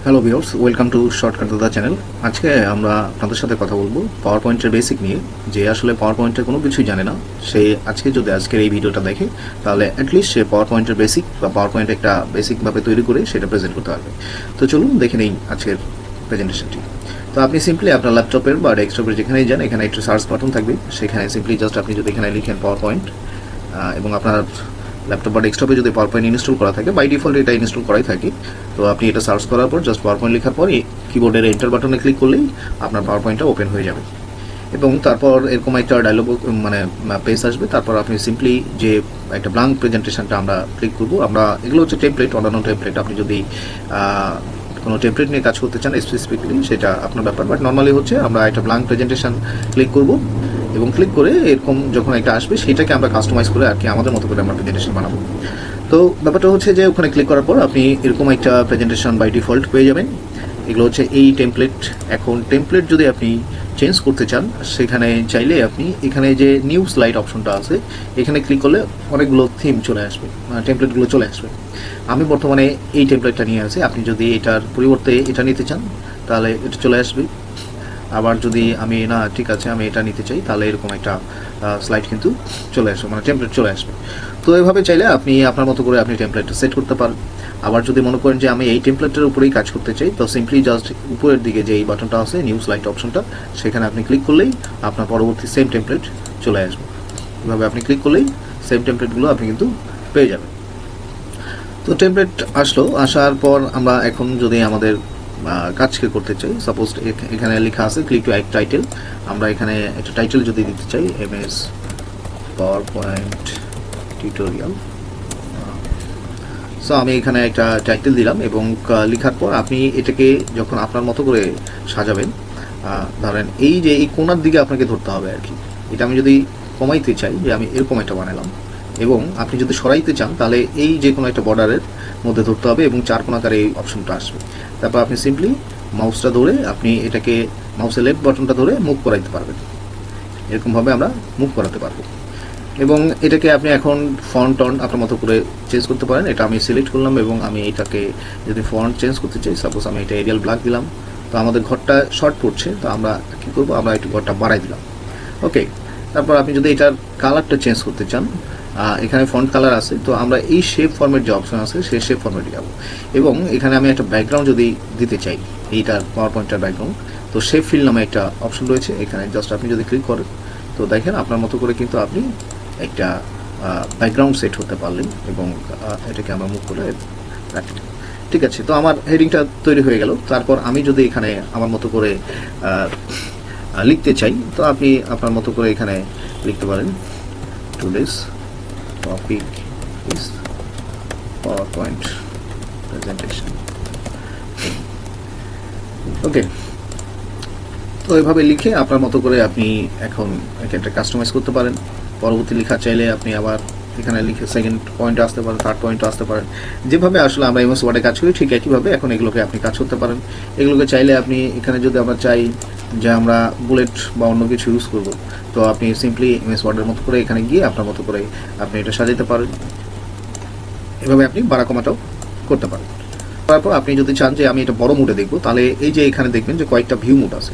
Hello viewers, welcome to shortcut দাদা channel. আজকে আমরা আপনাদের সাথে কথা বলবো পাওয়ার পয়েন্টের বেসিক নিয়ে। যে আসলে পাওয়ার পয়েন্টের কোনো কিছুই জানে না, সে আজকের এই ভিডিওটা দেখে, তাহলে অ্যাটলিস্ট সে পাওয়ার পয়েন্টের বেসিক বা পাওয়ার পয়েন্ট একটা বেসিকভাবে তৈরি করে সেটা প্রেজেন্ট করতে পারবে। তো চলুন দেখে নেই আজকের প্রেজেন্টেশনটি। তো আপনি সিম্পলি আপনার ল্যাপটপের বা ডেস্কটপের যেখানেই যান, এখানে একটা সার্চ বাটন থাকবে, সেখানে সিম্পলি জাস্ট আপনি যদি এখানে লিখেন পাওয়ার পয়েন্ট এবং আপনার ল্যাপটপ বা ডেস্কটপে যদি পাওয়ার পয়েন্ট ইনস্টল করা থাকে, বাই ডিফল্ট এটা ইনস্টল করাই থাকে। তো আপনি এটা সার্চ করার পর জাস্ট পাওয়ার পয়েন্ট লেখার পর কিবোর্ডের এন্টার বাটনে ক্লিক করলেই আপনার পাওয়ার পয়েন্টটা ওপেন হয়ে যাবে এবং তারপর এরকম একটা ডায়লগ পেজ আসবে। তারপর আপনি সিম্পলি যে একটা ব্ল্যাঙ্ক প্রেজেন্টেশনটা আমরা ক্লিক করবো। আমরা এগুলো হচ্ছে টেমপ্লেট, অন্যান্য টেমপ্লেট। আপনি যদি কোনো টেমপ্লেট নিয়ে কাজ করতে চান স্পেসিফিকলি, সেটা আপনার ব্যাপার, বাট নর্মালি হচ্ছে আমরা একটা ব্ল্যাঙ্ক প্রেজেন্টেশন ক্লিক করব এবং ক্লিক করে এরকম যখন একটা আসবে সেটাকে আমরা কাস্টমাইজ করে আর কি আমাদের মতো করে আমরা প্রেজেন্টেশন বানাবো। তো ব্যাপারটা হচ্ছে যে ওখানে ক্লিক করার পর আপনি এরকম একটা প্রেজেন্টেশন বাই ডিফল্ট পেয়ে যাবেন। এগুলো হচ্ছে এই টেমপ্লেট। এখন টেমপ্লেট যদি আপনি চেঞ্জ করতে চান, সেখানে চাইলে আপনি এখানে যে নিউ স্লাইড অপশনটা আছে, এখানে ক্লিক করলে অনেকগুলো থিম চলে আসবে, টেমপ্লেটগুলো চলে আসবে। আমি বর্তমানে এই টেমপ্লেটটা নিয়ে আছি। আপনি যদি এটার পরিবর্তে এটা নিতে চান তাহলে এটা চলে আসবে। আবার যদি আমি না ঠিক আছে আমি এটা নিতে চাই, তাহলে এরকম একটা স্লাইড কিন্তু চলে আসবে, মানে টেমপ্লেট চলে আসবে। তো এভাবে চাইলে আপনি আপনার মতো করে আপনি টেমপ্লেটটা সেট করতে পারেন। আবার যদি মনে করেন যে আমি এই টেমপ্লেটের উপরেই কাজ করতে চাই, তো সিম্পলি জাস্ট উপরের দিকে যে এই বাটনটা আছে নিউ স্লাইড অপশনটা, সেখানে আপনি ক্লিক করলেই আপনার পরবর্তী সেম টেমপ্লেট চলে আসবে। এভাবে আপনি ক্লিক করলেই সেম টেমপ্লেটগুলো আপনি কিন্তু পেয়ে যাবেন। তো টেমপ্লেট আসার পর আমরা এখন যদি আমাদের কাজকে করতে চাই, সাপোজ এখানে লেখা আছে ক্লিক টু অ্যাড টাইটেল। আমরা এখানে একটা টাইটেল যদি দিতে চাই, MS power point tutorial. So আমি এখানে একটা টাইটেল দিলাম এবং লেখার পর আপনি এটাকে যখন আপনার মতো করে সাজাবেন, ধরেন এই যে এই কোণার দিকে আপনাকে ধরতে হবে আর কি। এটা আমি যদি কমাইতে চাই, যে আমি এরকম একটা বানালাম, এবং আপনি যদি সরাইতে চান তাহলে এই যে কোনো একটা বর্ডারের মধ্যে ধরতে হবে এবং চার কোণাকার এই অপশনটা আসবে। তারপর আপনি সিম্পলি মাউসটা ধরে আপনি এটাকে মাউসের লেফট বাটনটা ধরে মুভ করাইতে পারবেন। এরকমভাবে আমরা মুভ করাতে পারবো এবং এটাকে আপনি এখন ফন্ট আপনার মতো করে চেঞ্জ করতে পারেন। এটা আমি সিলেক্ট করলাম এবং আমি এটাকে যদি ফন্ট চেঞ্জ করতে চাই, সাপোজ আমি এটা এরিয়াল ব্ল্যাক দিলাম, তো আমাদের ঘরটা শর্ট পড়ছে, তো আমরা কী করবো, আমরা একটু ঘরটা বাড়াই দিলাম। ওকে, তারপর আপনি যদি এটার কালারটা চেঞ্জ করতে চান, এখানে ফন্ট কালার আছে, তো আমরা এই শেপ ফরম্যাট যে অপশন আছে সেই শেপ ফরম্যাটে যাবো এবং এখানে আমি একটা ব্যাকগ্রাউন্ড যদি দিতে চাই, এইটার পাওয়ার পয়েন্টটার ব্যাকগ্রাউন্ড, তো শেপ ফিল নামে একটা অপশন রয়েছে। এখানে জাস্ট আপনি যদি ক্লিক করেন, তো দেখেন আপনার মতো করে কিন্তু আপনি একটা ব্যাকগ্রাউন্ড সেট হতে পারলেন এবং এটাকে আমরা মুভ করে রাখি। ঠিক আছে, তো আমার হেডিংটা তৈরি হয়ে গেল। তারপর আমি যদি এখানে আমার মতো করে লিখতে চাই, তো আপনি আপনার মতো করে এখানে লিখতে পারেন today's topic is PowerPoint presentation. Okay, তো এভাবে লিখে আপনার মতো করে আপনি এখন একটা কাস্টমাইজ করতে পারেন। পরবর্তী লেখা চাইলে আপনি আবার এখানে লিখে সেকেন্ড পয়েন্টে আসতে পারেন, থার্ড পয়েন্টে আসতে পারেন। যেভাবে আসলে আমরা এমএস ওয়ার্ডে কাজ করি ঠিক একইভাবে এখন এগুলোকে আপনি কাজ করতে পারেন। এগুলোকে চাইলে আপনি এখানে যদি আমরা চাই যে আমরা বুলেট বা অন্য কিছু ইউজ করব, তো আপনি সিম্পলি এমএস ওয়ার্ডের মতো করে এখানে গিয়ে আপনার মতো করে আপনি এটা সাজাতে পারেন। এভাবে আপনি বাড়া কমাটাও করতে পারেন। তারপর আপনি যদি চান যে আমি এটা বড় মোডে দেখবো, তাহলে এই যে এখানে দেখবেন যে কয়েকটা ভিউ মোড আছে।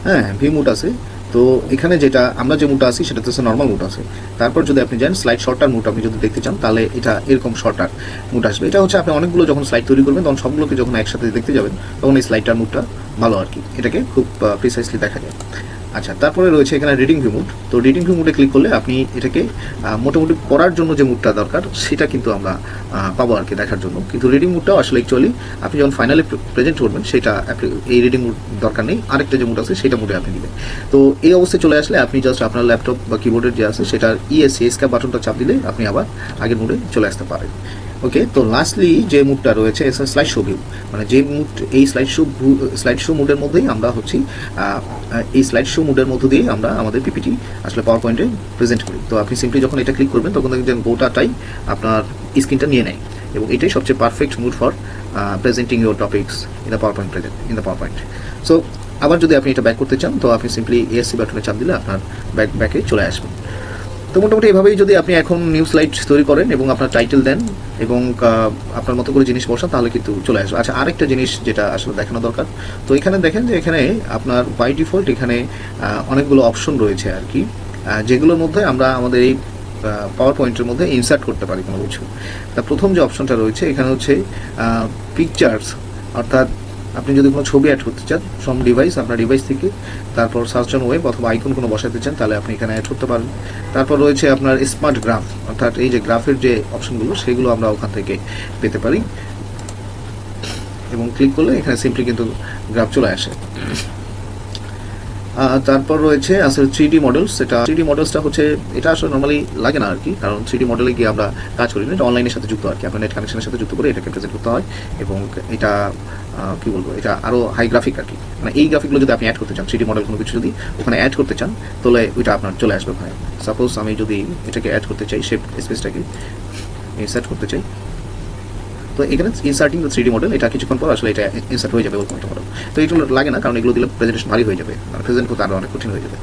হ্যাঁ, ভিউ মোড আছে। তো এখানে যেটা আমরা যে মোডটা আছি সেটা হচ্ছে নর্মাল মোড আছে। তারপর যদি আপনি যান স্লাইড শর্টার মোড আপনি যদি দেখতে চান, তাহলে এটা এরকম শর্টার মোড আসবে। এটা হচ্ছে আপনি অনেকগুলো যখন স্লাইড তৈরি করবেন, তখন সবগুলোকে যখন একসাথে দেখতে যাবেন, তখন এই স্লাইডটার মোডটা ভালো আর কি, এটাকে খুব প্রিসাইসলি দেখা যায়। আচ্ছা, তারপরে রয়েছে এখানে রিডিং ভিউ মুড। তো রিডিং ভিউ মুডে ক্লিক করলে আপনি এটাকে মোটামুটি পড়ার জন্য যে মুডটা দরকার সেটা কিন্তু আমরা পাবো আর কি দেখার জন্য। কিন্তু রিডিং মুডটাও আসলে অ্যাকচুয়ালি আপনি যখন ফাইনালি প্রেজেন্ট করবেন সেটা এই রিডিং মুড দরকার নেই, আরেকটা যে মুড আছে সেটা মুডে আপনি দিবেন। তো এই অবস্থায় চলে আসলে আপনি জাস্ট আপনার ল্যাপটপ বা কিবোর্ডের যে আছে সেটার এসকেপ বাটনটা চাপ দিলে আপনি আবার আগের মুডে চলে আসতে পারেন। ওকে, তো লাস্টলি যে মুডটা রয়েছে স্লাইড শো ভিউ, মানে যে মুড এই স্লাইড শো মুডের মধ্যেই আমরা হচ্ছি এই স্লাইড শো মুডের মধ্য দিয়ে আমরা আমাদের পিপিটি আসলে পাওয়ার পয়েন্টে প্রেজেন্ট করি। তো আপনি সিম্পলি যখন এটা ক্লিক করবেন, তখন দেখবেন গোটাটাই আপনার স্ক্রিনটা নিয়ে নেয় এবং এটাই সবচেয়ে perfect mood for presenting your topics in the power point power point. So আবার যদি আপনি এটা ব্যাক করতে চান, তো আপনি সিম্পলি এএসসি বাটনে চাপ দিলে আপনার ব্যাকে চলে আসবেন। তো মোটামুটি এভাবেই যদি আপনি এখন নিউ স্লাইড তৈরি করেন এবং আপনার টাইটেল দেন এবং আপনার মতো করে জিনিস বসান, তাহলে কিন্তু চলে আসবে। আচ্ছা, আরেকটা জিনিস যেটা আসলে দেখানো দরকার, তো এখানে দেখেন যে এখানে আপনার বাই ডিফল্ট এখানে অনেকগুলো অপশন রয়েছে আর কি, যেগুলোর মধ্যে আমরা আমাদের এই পাওয়ার পয়েন্টের মধ্যে ইনসার্ট করতে পারি কোনো কিছু। তা প্রথম যে অপশনটা রয়েছে এখানে হচ্ছে পিকচার্স, অর্থাৎ আপনি যদি কোনো ছবি অ্যাড করতে চান ফ্রম ডিভাইস, আপনার ডিভাইস থেকে, তারপর সার্চ অন ওয়েব অথবা আইকন কোনো বসাতে চান, তাহলে আপনি এখানে অ্যাড করতে পারেন। তারপর রয়েছে আপনার স্মার্ট গ্রাফ, অর্থাৎ এই যে গ্রাফের যে অপশনগুলো সেগুলো আমরা ওখান থেকে পেতে পারি, এবং ক্লিক করলে এখানে সিম্পলি কিন্তু গ্রাফ চলে আসে। তারপর রয়েছে আসলে 3D মডেলস। এটা 3D মডেলসটা হচ্ছে, এটা আসলে নর্মালি লাগে না আর কি, কারণ 3D মডেলে গিয়ে আমরা কাজ করি না, এটা অনলাইনের সাথে যুক্ত আর কি, আপনার নেট কানেকশনের সাথে যুক্ত করে এটাকে প্রেজেন্ট করতে হয়, এবং এটা কি বলবো, এটা আরও হাই গ্রাফিক আর কি। মানে এই গ্রাফিকগুলো যদি আপনি অ্যাড করতে চান, 3D মডেল কোনো কিছু যদি ওখানে অ্যাড করতে চান, তাহলে ওইটা আপনার চলে আসবে ওখানে। সাপোজ আমি যদি এটাকে অ্যাড করতে চাই, শেপ স্পেসটাকে ইনসার্ট করতে চাই, তো এখানে ইনসার্টিং দ্য 3D মডেল, এটা কিছুক্ষণ পর আসলে এটা ইনসার্ট হয়ে যাবে ওরকম একটা মডেল। তো এগুলো লাগে না, কারণ এগুলো দিলে প্রেজেন্টেশন ভারী হয়ে যাবে, মানে প্রেজেন্ট করতে আরও অনেক কঠিন হয়ে যাবে।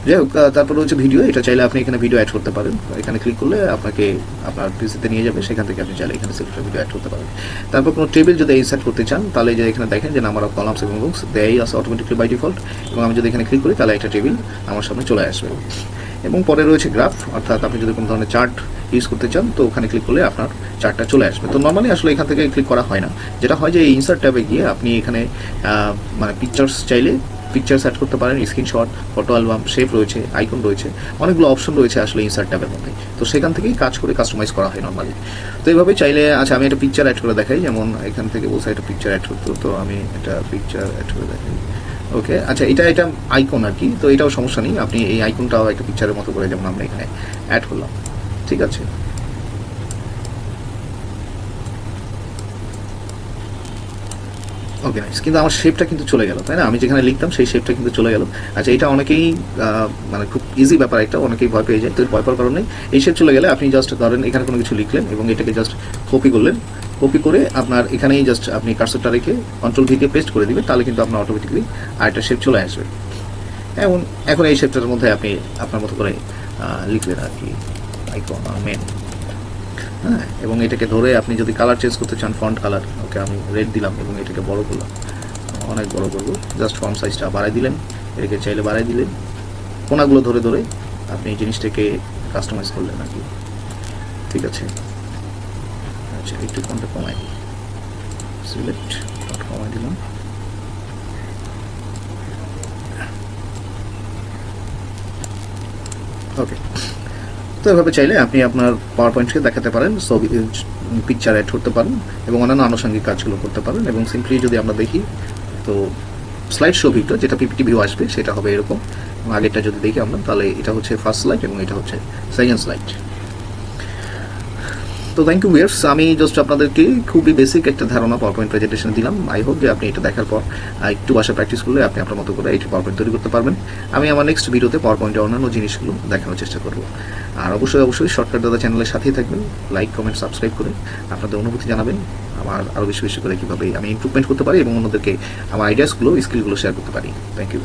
যাই হোক, তারপর হচ্ছে ভিডিও। এটা চাইলে আপনি এখানে ভিডিও অ্যাড করতে পারেন, এখানে ক্লিক করলে আপনাকে আপনার পিসিতে নিয়ে যাবে, সেখান থেকে আপনি চাইলে এখানে সেলফ ভিডিও অ্যাড করতে পারেন। তারপর কোনো টেবিল যদি ইনসার্ট করতে চান, তাহলে যে এখানে দেখেন যে নাম্বার অফ কলামস এবং রোস দেয়াই আছে অটোমেটিকলি বাই ডিফল্ট, এবং আমি যদি এখানে ক্লিক করি তাহলে একটা টেবিল আমার সামনে চলে আসবে। এবং পরে রয়েছে গ্রাফ, অর্থাৎ আপনি যদি কোনো ধরনের চার্ট ইউজ করতে চান, তো ওখানে ক্লিক করলে আপনার চার্টটা চলে আসবে। তো নর্মালি আসলে এখান থেকে ক্লিক করা হয় না, যেটা হয় যে এই ইনসার্ট ট্যাবে গিয়ে আপনি এখানে মানে পিকচার্স চাইলে পিকচার্স অ্যাড করতে পারেন, স্ক্রিনশট, ফটো অ্যালবাম, শেপ রয়েছে, আইকন রয়েছে, অনেকগুলো অপশন রয়েছে আসলে ইনসার্ট ট্যাবের মধ্যে। তো সেখান থেকেই কাজ করে কাস্টমাইজ করা হয় নর্মালি। তো এইভাবে চাইলে, আচ্ছা আমি একটা পিকচার অ্যাড করে দেখাই, যেমন এখান থেকে বলছে একটা পিকচার অ্যাড করতে, তো আমি একটা পিকচার অ্যাড করে দেখাই। ওকে, আচ্ছা এটা আইকন আর কি, তো এটাও সমস্যা নেই, আপনি এই আইকনটাও একটা পিকচারের মতো করে যেমন আমরা এখানে অ্যাড করলাম, ঠিক আছে। ওকে নাইস, কিন্তু আমার শেপটা কিন্তু চলে গেল, তাই না? আমি যেখানে লিখতাম সেই শেপটা কিন্তু চলে গেল। আচ্ছা, এটা অনেকেই মানে খুব ইজি ব্যাপার, একটা অনেকেই ভয় পেয়ে যায়, তো ভয় পাওয়ার কারণে এই শেপ চলে গেলে আপনি জাস্ট ধরেন এখানে কোনো কিছু লিখলেন এবং এটাকে জাস্ট কপি করলেন, কপি করে আপনার এখানেই জাস্ট আপনি কার্সরটা রেখে কন্ট্রোল ভি দিয়ে পেস্ট করে দিবেন, তাহলে কিন্তু আপনার অটোমেটিকলি আরেকটা শেপ চলে আসবে। এখন এই শেপটার মধ্যে আপনি আপনার মতো করে লিখলেন আর কি, আইকন মেন, হ্যাঁ। এবং এটাকে ধরে আপনি যদি কালার চেঞ্জ করতে চান, ফন্ট কালার, ওকে আমি রেড দিলাম এবং এটাকে বড় করলাম, অনেক বড় করবো, জাস্ট ফন্ট সাইজটা বাড়াই দিলেন, এটাকে চাইলে বাড়াই দিলেন, কোনাগুলো ধরে ধরে আপনি এই জিনিসটাকে কাস্টমাইজ করলেন আর কি, ঠিক আছে। আচ্ছা, একটু ফন্টটা কমাই দিই, সিলেক্ট ফন্ট কমাই দিলাম, ওকে। তো এভাবে চাইলে আপনি আপনার পাওয়ার পয়েন্টকে দেখাতে পারেন, ছবি, পিকচার অ্যাড করতে পারেন এবং অন্যান্য আনুষঙ্গিক কাজগুলো করতে পারেন। এবং সিম্পলি যদি আমরা দেখি, তো স্লাইড শো ভিউটা যেটা পিপিটি ভিউ আসবে সেটা হবে এরকম, এবং আগেরটা যদি দেখি আমরা, তাহলে এটা হচ্ছে ফার্স্ট স্লাইড এবং এটা হচ্ছে সেকেন্ড স্লাইড। তো থ্যাংক ইউ ভিউয়ার্স, আমি জাস্ট আপনাদেরকে খুবই বেসিক একটা ধারণা পাওয়ার পয়েন্ট প্রেজেন্টেশন দিলাম। আই হোপ যে আপনি এটা দেখার পর একটু বাসা প্র্যাকটিস করলে আপনি আপনার মতো করে এই পাওয়ার পয়েন্ট তৈরি করতে পারবেন। আমি আমার নেক্সট ভিডিওতে পাওয়ার পয়েন্টের অন্যান্য জিনিসগুলো দেখানোর চেষ্টা করব। আর অবশ্যই শর্টকাট দাদা চ্যানেলের সাথেই থাকবেন, লাইক, কমেন্ট, সাবস্ক্রাইব করে আপনাদের অনুভূতি জানাবেন, আমার আরও বেশি বেশি করে কীভাবে আমি ইমপ্রুভমেন্ট করতে পারি এবং অন্যদেরকে আমার আইডিয়াসগুলো, স্কিলগুলো শেয়ার করতে পারি। Thank you.